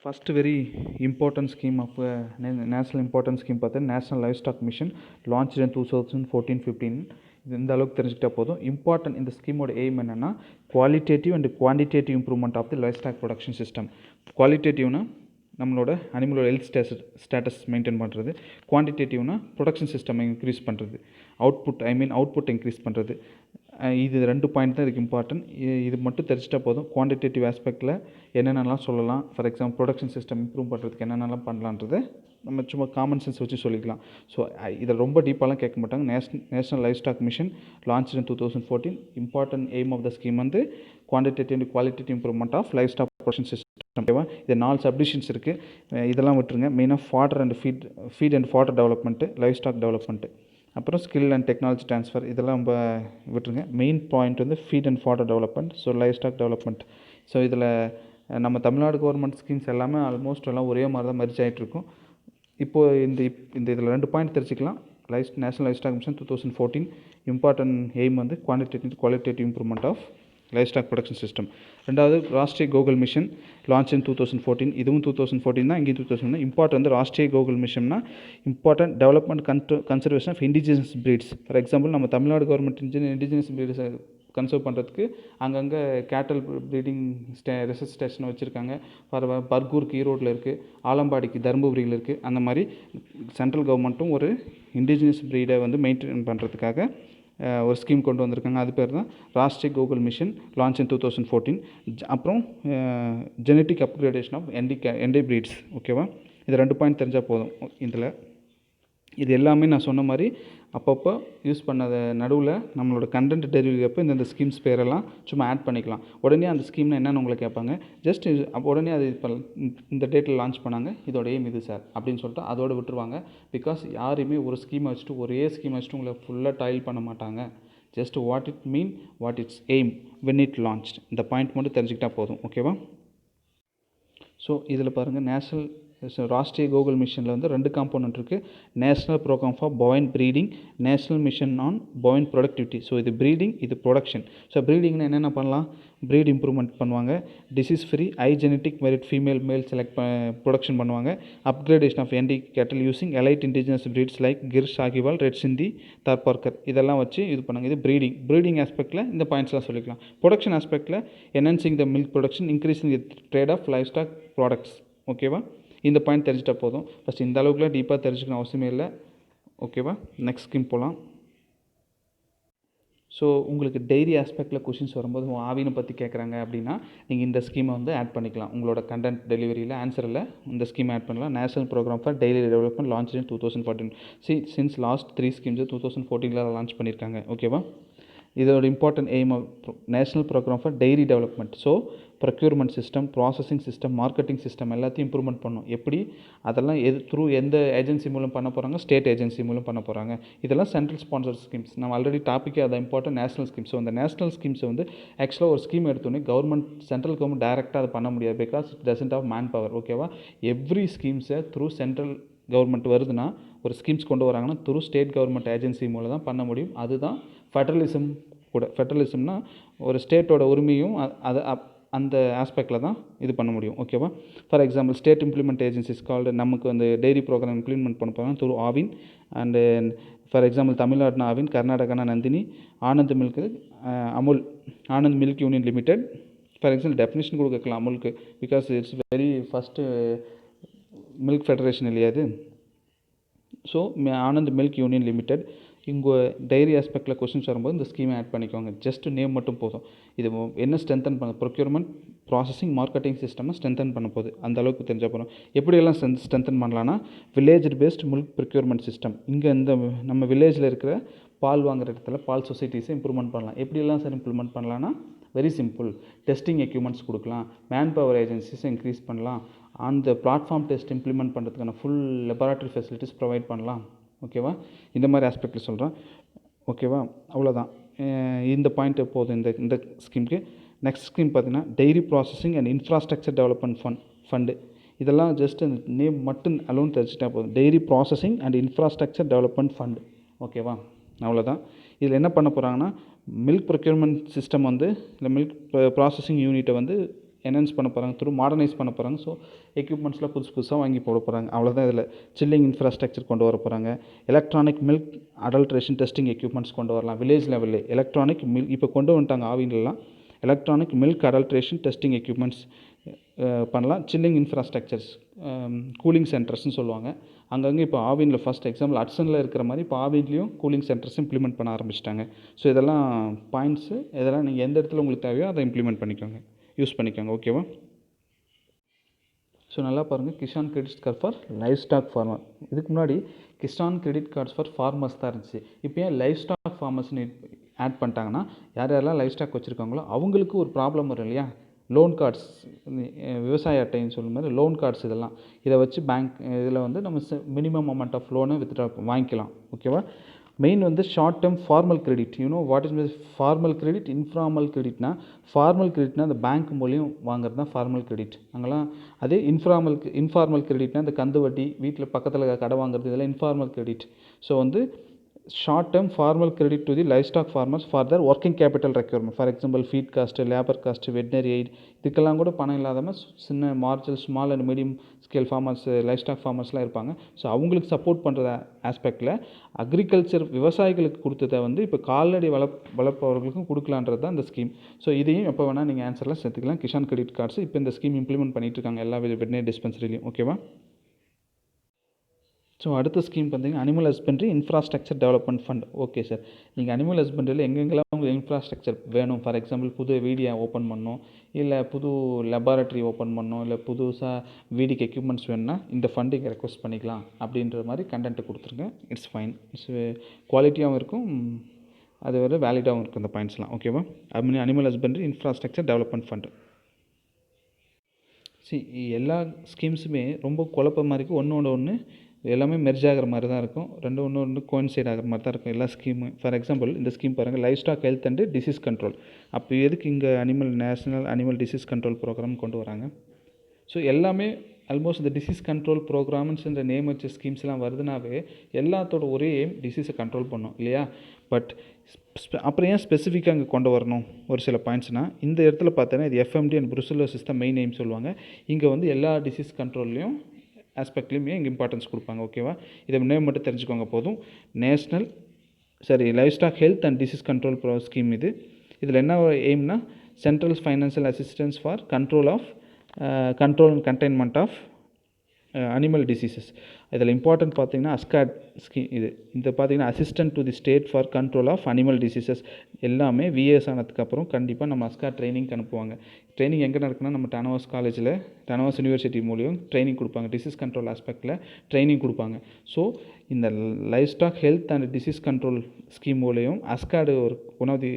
First very important scheme of national important scheme பார்த்தா national livestock mission launch in 2014-15. இது இந்த அளவுக்கு தெரிஞ்சுக்கிட்டா போதும். இம்பார்ட்டன்ட் இந்த ஸ்கீமோட எய்ம் என்னென்னா qualitative and quantitative improvement of the livestock production system. குவாலிட்டேட்டிவ்னா நம்மளோட அனிமலோட ஹெல்த் ஸ்டேட்டஸ் மெயின்டைன் பண்ணுறது, குவான்டிடேட்டிவ்னா ப்ரொடக்ஷன் சிஸ்டம் இன்க்ரீஸ் பண்ணுறது, அவுட்புட் இன்க்ரீஸ் பண்ணுறது. இது 2 பாயிண்ட் தான் இதுக்கு இம்பார்ட்டன்ட். இது மட்டும் தெரிஞ்சிட்டா போதும். குவான்டிடேட்டிவ் ஆஸ்பெக்டில் என்னென்னலாம் சொல்லலாம், for example production system improve பண்ணுறதுக்கு என்னென்னலாம் பண்ணலான்றதை நம்ம சும்மா காமன் சென்ஸ் வச்சு சொல்லிக்கலாம். ஸோ இதில் ரொம்ப டீப்பாலாம் கேட்க மாட்டாங்க. National livestock mission launch in 2014. Important aim of the scheme வந்து quantitative and qualitative improvement of livestock production system. ஓகேவா? இது 4 சப்டிஷன்ஸ் இருக்குது. இதெல்லாம் விட்டுருங்க. மெயினாக fodder and feed and fodder development, livestock development, அப்புறம் ஸ்கில் அண்ட் டெக்னாலஜி ட்ரான்ஸ்ஃபர், இதெல்லாம் நம்ம விட்டுருங்க. மெயின் பாயிண்ட் வந்து feed and fodder development, so livestock development. So இதில் நம்ம தமிழ்நாடு கவர்மெண்ட் ஸ்கீம்ஸ் எல்லாமே ஆல்மோஸ்ட் எல்லாம் ஒரே மாதிரி தான் மெர்ஜ் ஆகிட்ருக்கும். இப்போது இந்த இதில் 2 பாயிண்ட் தெரிஞ்சுக்கலாம். National livestock mission 2014 important aim வந்து quantitative qualitative improvement of livestock production system. ரெண்டாவது Rashtriya Gokul mission launch in 2014. இதுவும் 2014 தான், இங்கேயும் 2014 தான். இம்பார்ட்டன்ட் வந்து ராஷ்ட்ரிய கோகுல் மிஷன்னா important development conservation of indigenous breeds. For example நம்ம தமிழ்நாடு கவர்மெண்ட் இண்டிஜினஸ் ப்ரீட்ஸை கன்சர்வ் பண்ணுறதுக்கு அங்கங்கே கேட்டல் ப்ரீடிங் ரிசர்ச் ஸ்டேஷன் வச்சுருக்காங்க. பர்கூருக்கு ஈரோட்டில் இருக்குது, ஆலம்பாடிக்கு தருமபுரியில் இருக்குது. அந்த மாதிரி சென்ட்ரல் கவர்மெண்ட்டும் ஒரு இண்டிஜினஸ் ப்ரீடை வந்து மெயின்டைன் பண்ணுறதுக்காக ஒரு ஸ்கீம் கொண்டு வந்திருக்காங்க. அது பேர் தான் Rashtriya Gokul mission launch in 2014. அப்புறம் ஜெனட்டிக் அப்கிரேடேஷன் ஆஃப் என்டை ப்ரீட்ஸ். ஓகேவா? இது 2 பாயிண்ட் தெரிஞ்சால் போதும். இதில் இது எல்லாமே நான் சொன்ன மாதிரி அப்பப்போ யூஸ் பண்ணதை நடுவில் நம்மளோட கண்டென்ட் டெலிவரி அப்போ இந்த ஸ்கீம்ஸ் பேரெல்லாம் சும்மா ஆட் பண்ணிக்கலாம். உடனே அந்த ஸ்கீம்னா என்னென்னு உங்களை கேட்பாங்க. ஜஸ்ட் உடனே அது இப்போ இந்த டேட்டில் லான்ச் பண்ணாங்க, இதோட எய்ம் இது சார் அப்படின்னு சொல்லிட்டு அதோடு விட்டுருவாங்க. பிகாஸ் யாரையுமே ஒரு ஸ்கீமை வச்சுட்டு ஒரே ஸ்கீமை வச்சுட்டு உங்களை ஃபுல்லாக டைல் பண்ண மாட்டாங்க. Just what it mean, what it's aim when it launch, இந்த பாயிண்ட் மட்டும் தெரிஞ்சுக்கிட்டால் போதும். ஓகேவா? ஸோ இதில் பாருங்கள், ராஷ்ட்ரிய கோகுல் மிஷனில் வந்து 2 காம்போனன்ட் இருக்குது. National program for bovine breeding, national mission on bovine productivity. So இது ப்ரீடிங், இது ப்ரொடக்ஷன். ஸோ ப்ரீடிங்னா என்னென்ன பண்ணலாம்? ப்ரீட் இம்ப்ரூவ்மெண்ட் பண்ணுவாங்க, disease free high genetic merit female select production பண்ணுவாங்க, upgradation of ND cattle using elite indigenous breeds like Gir, Sahiwal, red Sindhi, Tharparkar, இதெல்லாம் வச்சு இது பண்ணாங்க. இது ப்ரீடிங் ஆஸ்பெக்டில் இந்த பாயிண்ட்ஸ்லாம் சொல்லிக்கலாம். ப்ரொடக்ஷன் ஆஸ்பெக்டில் enhancing the milk production, increasing the trade of livestock products. ஓகேவா? இந்த பாயிண்ட் தெரிஞ்சிட்டா போதும். ஃபஸ்ட் இந்த அளவுக்குலாம் டீப்பாக தெரிஞ்சுக்கணும் அவசியமே இல்லை. ஓகேவா? நெக்ஸ்ட் ஸ்கீம் போகலாம். ஸோ உங்களுக்கு டெய்ரி ஆஸ்பெக்டில் கொஷின்ஸ் வரும்போது ஆவினை பற்றி கேட்குறாங்க அப்படின்னா நீங்கள் இந்த ஸ்கீமை வந்து ஆட் பண்ணிக்கலாம். உங்களோட கண்டென்ட் டெலிவரியில் ஆன்சரில் இந்த ஸ்கீம் ஆட் பண்ணலாம். National programme for daily development launch in 2014. Since last 3 schemes 2014 launch பண்ணியிருக்காங்க. ஓகேவா? இதோட important aim of national programme for dairy development. So procurement system, processing system, marketing system எல்லாத்தையும் இம்ப்ரூவ்மெண்ட் பண்ணணும். எப்படி அதெல்லாம் எந்த ஏஜென்சி மூலம் பண்ண போகிறாங்க? ஸ்டேட் ஏஜென்சி மூலம் பண்ண போகிறாங்க. இதெல்லாம் சென்ட்ரல் ஸ்பான்சர் ஸ்கீம்ஸ். நம்ம ஆல்ரெடி டாப்பிக்கே அதை இம்பார்ட்டன்ட் நேஷனல் ஸ்கீம்ஸ். ஸோ அந்த நேஷனல் ஸ்கீம்ஸை வந்து ஆக்சுவலாக ஒரு ஸ்கீம் எடுத்தோன்னே சென்ட்ரல் கவர்மெண்ட் டைரெக்டாக அதை பண்ண முடியாது. Because it doesn't of man power. ஓகேவா? எவ்ரி ஸ்கீம்ஸை த்ரூ சென்ட்ரல் கவர்மெண்ட் வருதுன்னா, ஒரு ஸ்கீம்ஸ் கொண்டு வராங்கன்னா த்ரூ ஸ்டேட் கவர்மெண்ட் ஏஜென்சி மூலம் தான் பண்ண முடியும். அதுதான் ஃபெடரலிசம் கூட. ஃபெடரலிசம்னா ஒரு ஸ்டேட்டோட உரிமையும் அதை அந்த ஆஸ்பெக்டில் தான் இது பண்ண முடியும். ஓகேவா? For example state implement agencies called நமக்கு வந்து டெய்ரி ப்ரோக்ராம் இம்ப்ளிமெண்ட் பண்ண போகிறாங்க through Aavin. And for example தமிழ்நாடுனா ஆவின், கர்நாடகானா Nandini, Anand milk Amul, Anand milk union limited. For example definition கூட கேட்கலாம் அமுலுக்கு. Because it's very first milk federation இல்லையா அது. So Anand milk union limited. இங்கே டைரி ஆஸ்பெக்டில் கொஸ்டின்ஸ் வரும்போது இந்த ஸ்கீமை ஆட் பண்ணிக்கோங்க. ஜஸ்ட் நேம் மட்டும் போதும். இது என்ன ஸ்ட்ரென்தன் பண்ண, ப்ரொக்யூர்மெண்ட், ப்ராசஸிங், மார்க்கெட்டிங் சிஸ்டமாக ஸ்ட்ரென்தன் பண்ண போகுது. அந்த அளவுக்கு தெரிஞ்சால் போகிறோம். எப்படியெல்லாம் ஸ்ட்ரென்தன் பண்ணலான்னா village based milk procurement system. இங்கே இந்த நம்ம வில்லேஜில் இருக்கிற பால் வாங்குற இடத்துல பால் சொசைட்டிஸை இம்ப்ரூவ்மெண்ட் பண்ணலாம். எப்படியெல்லாம் சார் இம்ப்ளிமெண்ட் பண்ணலான்னா வெரி சிம்பிள். டெஸ்டிங் எக்யூப்மெண்ட்ஸ் கொடுக்கலாம், மேன் பவர் ஏஜென்சிஸை இன்க்ரீஸ் பண்ணலாம், அந்த பிளாட்ஃபார்ம் டெஸ்ட் இம்ப்ளிமெண்ட் பண்ணுறதுக்கான ஃபுல் லெபார்ட்டரி ஃபெசிலிட்டிஸ் ப்ரொவைட் பண்ணலாம். ஓகேவா? இந்த மாதிரி ஆஸ்பெக்டில் சொல்கிறேன். ஓகேவா? அவ்வளோதான். இந்த பாயிண்ட் போதும் இந்த ஸ்கீமுக்கு. நெக்ஸ்ட் ஸ்கீம் பார்த்தீங்கன்னா dairy processing and infrastructure development fund. இதெல்லாம் ஜஸ்ட் நேம் மட்டும் அலோன் தெரிஞ்சுட்டா போதும். Dairy processing and infrastructure development fund. ஓகேவா? அவ்வளோதான். இதில் என்ன பண்ண போகிறாங்கன்னா மில்க் ப்ரொக்யூர்மெண்ட் சிஸ்டம் வந்து இல்லை மில்க் ப்ராசஸிங் யூனிட்டை வந்து என்ஹான்ஸ் பண்ண போகிறாங்க, த்ரூ மாடர்னைஸ் பண்ண போகிறாங்க. ஸோ எக்யூப்மெண்ட்ஸ்லாம் புதுசாக வாங்கி போட போகிறாங்க. அவ்வளோதான். இதில் சில்லிங் இன்ஃப்ராஸ்ட்ரக்சர் கொண்டு வர போகிறாங்க. Electronic milk adulteration testing equipments கொண்டு வரலாம். வில்லேஜ் லெவலில் எலக்ட்ரானிக் மில்க் இப்போ கொண்டு வந்துட்டாங்க ஆவின்லாம். Electronic milk adulteration testing equipments பண்ணலாம். சில்லிங் இன்ஃப்ராஸ்ட்ரக்சர்ஸ், கூலிங் சென்டர்ஸ்னு சொல்லுவாங்க. அங்கங்கே இப்போ ஆவினில் ஃபஸ்ட் எக்ஸாம்பிள் ஹட்சனில் இருக்கிற மாதிரி இப்போ ஆவின்லேயும் கூலிங் சென்டர்ஸ் இம்ப்ளிமெண்ட் பண்ண ஆரம்பிச்சிட்டாங்க. ஸோ இதெல்லாம் பாயிண்ட்ஸு. இதெல்லாம் நீங்கள் எந்த இடத்துல உங்களுக்கு தேவையோ அதை இம்ப்ளிமெண்ட் பண்ணிக்கோங்க, யூஸ் பண்ணிக்கோங்க. ஓகேவா? ஸோ நல்லா பாருங்கள், Kisan credit card for livestock farmer. இதுக்கு முன்னாடி Kisan credit cards for farmers தான் இருந்துச்சு. இப்போ ஏன் லைவ் ஸ்டாக் ஃபார்மர்ஸ்னு ஆட் பண்ணிட்டாங்கன்னா, யார் யாரெல்லாம் லைவ் ஸ்டாக் வச்சுருக்காங்களோ அவங்களுக்கு ஒரு ப்ராப்ளம் வரும் இல்லையா? லோன் கார்ட்ஸ், விவசாய அட்டைன்னு சொல்லும் மாதிரி லோன் கார்ட்ஸ், இதெல்லாம் இதை வச்சு பேங்க் இதில் வந்து நம்ம மினிமம் அமௌண்ட் ஆஃப் லோனை வித்ட்ரா வாங்கிக்கலாம். ஓகேவா? மெயின் வந்து short term formal credit. You know what is means formal credit, informal கிரெடிட்னா? ஃபார்மல் கிரெடிட்னா அந்த பேங்க் மூலியம் வாங்குறது தான் ஃபார்மல் கிரெடிட். அங்கெல்லாம் அதே இன்ஃபார்மல் கிரெடிட்னா இந்த கந்து வட்டி, வீட்டில் பக்கத்தில் கடை வாங்குறது, இதெல்லாம் இன்ஃபார்மல் கிரெடிட். ஸோ வந்து short term formal credit to the livestock farmers for their working capital requirement. For example feed cost, labour cost, veterinary aid, இதுக்கெல்லாம் கூட பணம் இல்லாதவங்க சின்ன marginal small and medium scale farmers, livestock ஃபார்மர்ஸ்லாம் இருப்பாங்க. So அவங்களுக்கு support பண்ணுற ஆஸ்பெக்டில் agriculture விவசாயிகளுக்கு கொடுத்ததை வந்து இப்போ கால்நடை வளர்ப்பவர்களுக்கும் கொடுக்கலான்றது தான் இந்த ஸ்கீம். ஸோ இதையும் எப்போ வேணால் நீங்கள் ஆன்சர்லாம் சேர்த்துக்கலாம். கிசான் கிரெடிட் கார்ட்ஸ் இப்போ இந்த ஸ்கீம் இம்ப்ளிமெண்ட் பண்ணிட்டு இருக்காங்க எல்லா வெட்னரி டிஸ்பென்சரிலையும். ஓகேவா? ஸோ அடுத்த ஸ்கீம் பார்த்தீங்கன்னா animal husbandry infrastructure development fund. Okay sir, நீங்கள் அனிமல் ஹஸ்பண்ட்ரியில் எங்கெங்கெல்லாம் உங்களுக்கு இன்ஃப்ராஸ்ட்ரக்சர் வேணும், ஃபார் எக்ஸாம்பிள் புது வீடியை ஓப்பன் பண்ணணும், இல்லை புது லெபார்ட்ரி ஓப்பன் பண்ணணும், இல்லை புதுசாக வீடிக்கு எக்யூப்மெண்ட்ஸ் வேணும்னா இந்த ஃபண்டுக்கு ரெக்வஸ்ட் பண்ணிக்கலாம் அப்படின்ற மாதிரி கண்டென்ட் கொடுத்துருங்க. It's fine. இட்ஸ் குவாலிட்டியாகவும் இருக்கும், அது ஒரு வேலிடாகவும் இருக்கும் இந்த பாயிண்ட்ஸ்லாம். ஓகேவா? Animal husbandry infrastructure development fund. எல்லா ஸ்கீம்ஸுமே ரொம்ப குழப்பமாக இருக்குது. ஒன்று எல்லாமே மெர்ஜ் ஆகிற மாதிரி தான் இருக்கும். ஒன்று கோயின்சைட் ஆகிற மாதிரி தான் இருக்கும் எல்லா ஸ்கீமு. ஃபார் எக்ஸாம்பிள் இந்த ஸ்கீம் பாருங்கள், livestock health and disease control. அப்போ எதுக்கு இங்கே national animal disease control programme கொண்டு வராங்க? ஸோ எல்லாமே ஆல்மோஸ்ட் இந்த டிசீஸ் கண்ட்ரோல் ப்ரோக்ராம்ஸ்ன்ற நேம் வச்ச ஸ்கீம்ஸ்லாம் வருதுனாவே எல்லாத்தோட ஒரே எய்ம் டிசீஸை கண்ட்ரோல் பண்ணும் இல்லையா? பட் அப்புறம் ஏன் ஸ்பெசிஃபிக்காக இங்கே கொண்டு வரணும் ஒரு சில பாயிண்ட்ஸ்னால், இந்த இடத்துல பார்த்தோன்னா இது எஃப்எம்டி அண்ட் புருசலோசிஸ் தான் மெயின் எய்ம் சொல்லுவாங்க. இங்கே வந்து எல்லா டிசீஸ் கண்ட்ரோல்லையும் ஆஸ்பெக்ட்லையுமே இங்கே இம்பார்ட்டன்ஸ் கொடுப்பாங்க. ஓகேவா? இதை நேம் மட்டும் தெரிஞ்சுக்கோங்க போதும். Livestock health and disease control scheme இது. இதில் என்ன எய்ம்னா, central financial assistance for control and containment of animal diseases. இதில் இம்பார்ட்டன்ட் பார்த்தீங்கன்னா அஸ்காட் ஸ்கீம். இந்த பார்த்தீங்கன்னா assistant to the state for control of animal diseases. எல்லாமே விஏஎஸ் ஆனதுக்கப்புறம் கண்டிப்பாக நம்ம அஸ்காட் ட்ரைனிங் அனுப்புவாங்க. ட்ரைனிங் எங்கே நடக்குன்னா நம்ம டனவாஸ் யூனிவர்சிட்டி மூலியம் ட்ரைனிங் கொடுப்பாங்க. டிசீஸ் கண்ட்ரோல் ஆஸ்பெக்டில் ட்ரைனிங் கொடுப்பாங்க. ஸோ இந்த livestock health and disease control scheme மூலியம் அஸ்காடு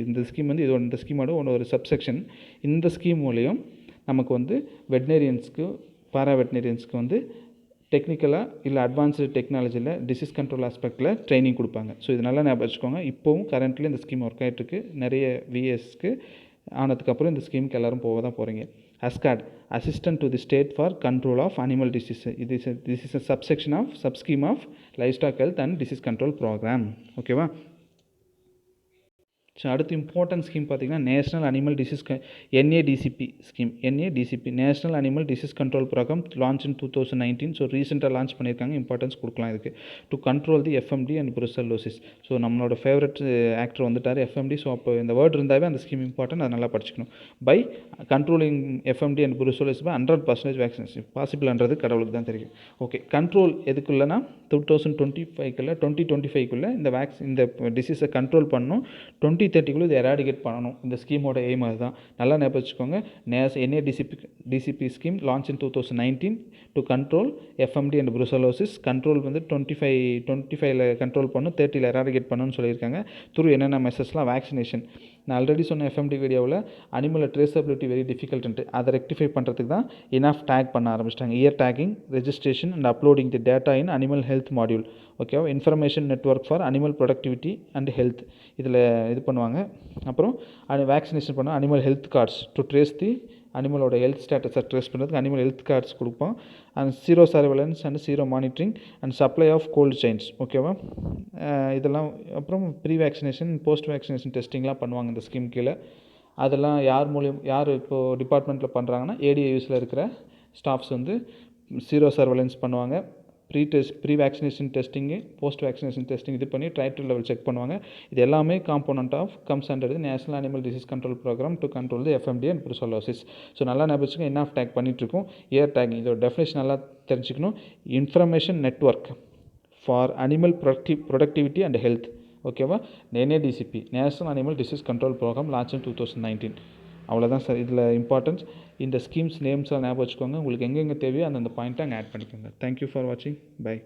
இந்த ஸ்கீம் வந்து இந்த ஸ்கீமோட ஒரு சப்செக்ஷன். இந்த ஸ்கீம் மூலியம் நமக்கு வந்து வெட்னரியன்ஸ்க்கு, பாராவெட்னரியன்ஸ்க்கு வந்து டெக்னிக்கலாக இல்லை அட்வான்ஸ்டு டெக்னாலஜியில் டிசீஸ் கண்ட்ரோல் ஆஸ்பெக்டில் ட்ரைனிங் கொடுப்பாங்க. ஸோ இது நல்லா ஞாபகம் வச்சுக்கோங்க. இப்போவும் கரண்ட்லி இந்த ஸ்கீம் ஒர்க் ஆகிட்டுருக்கு. நிறைய விஎஸ்க்கு ஆனதுக்கப்புறம் இந்த ஸ்கீமுக்கு எல்லோரும் போக தான் போகிறீங்க. ASCAD, assistant to the state for control of animal disease. This is a subscheme of livestock health and disease control program. ஓகேவா? ஸோ அடுத்து இம்பார்ட்டன்ட் ஸ்கீம் பார்த்தீங்கன்னா national animal disease NADCP scheme. National animal disease control program launch in 2019. So ரீசெண்டாக launch பண்ணியிருக்காங்க. Importance கொடுக்கலாம் இதுக்கு. To control the FMD and brucellosis. So நம்மளோட favourite actor வந்துட்டார் FMD. So அப்போ இந்த வேர்டு இருந்தாவே அந்த ஸ்கீம் இம்பார்ட்டன்ட், அதை நல்லா படிச்சுக்கணும். By controlling FMD and brucellosis by 100% vaccination பாசிபிள்ன்றது கடவுளுக்கு தான் தெரியும். ஓகே, கண்ட்ரோல் எதுக்குள்ளனா 2025 இந்த டிசீஸை கண்ட்ரோல் பண்ணணும். 2030 இதை எராடிகேட் பண்ணணும். இந்த ஸ்கீமோட எய்ம் அதுதான். நல்லா ஞாபகம் வச்சுக்கோங்க. NADCP scheme launch in 2019 to control FMD and brucellosis. Control வந்து 25 கண்ட்ரோல் பண்ணணும், 30 எராடிகேட் பண்ணணும்னு சொல்லியிருக்காங்க. என்னென்ன மெசேஜ்லாம் வேக்சினேஷன். நான் ஆல்ரெடி சொன்ன எஃப்எம்டி வீடியோவில் அனிமலில் ட்ரேசபிலிட்டி வெரி டிஃபிகல்ட்டு. அதை ரெக்டிஃபை பண்ணுறதுக்கு தான் இனாஃப் டேக் பண்ண ஆரம்பிச்சிட்டாங்க. Ear tagging, registration and uploading the data in animal health module. ஓகேவா? Information network for animal productivity and health. இதில் இது பண்ணுவாங்க. அப்புறம் வேக்சினேஷன் பண்ண animal health cards to trace the அனிமலோட ஹெல்த் ஸ்டேட்டஸை ட்ரேஸ் பண்ணுறதுக்கு அனிமல் ஹெல்த் கார்ட்ஸ் கொடுப்போம். And zero surveillance and zero monitoring and supply of cold chains. ஓகேவா? இதெல்லாம் அப்புறம் ப்ரீ வேக்சினேஷன், போஸ்ட் வேக்சினேஷன் டெஸ்டிங்லாம் பண்ணுவாங்க இந்த ஸ்கீம் கீழே. அதெல்லாம் யார் இப்போது டிபார்ட்மெண்ட்டில் பண்ணுறாங்கன்னா ஏடிஐயூஸில் இருக்கிற ஸ்டாஃப்ஸ் வந்து ஜீரோ சர்வேலன்ஸ் பண்ணுவாங்க. ப்ரீ வேக்சினேஷன் டெஸ்டிங்கு, போஸ்ட் வேக்சினேஷன் டெஸ்டிங் இது பண்ணி டைட்டர் லெவல் செக் பண்ணுவாங்க. இது எல்லாமே component of comes under the national animal disease control program to control the FMD and brucellosis. So நல்லா ஞாபகம் என்ஆஃப் டேக் பண்ணிகிட்ருக்கோம். ஏர் டேக்கிங் இதோட டெஃபினேஷன் நல்லா தெரிஞ்சுக்கணும். Information network for animal productivity and health. ஓகேவா? NADCP national animal disease control program launch in 2019. அவ்வளோதான் sir இதில் importance. இந்த ஸ்கீம்ஸ் நேம்ஸ்லாம் ஞாபகம் வச்சுக்கோங்க. உங்களுக்கு எங்கெங்கே தேவையோ அந்தந்த பாயிண்ட்டை அங்கே ஆட் பண்ணிக்கோங்க. தேங்க்யூ ஃபார் வாட்சிங். பை.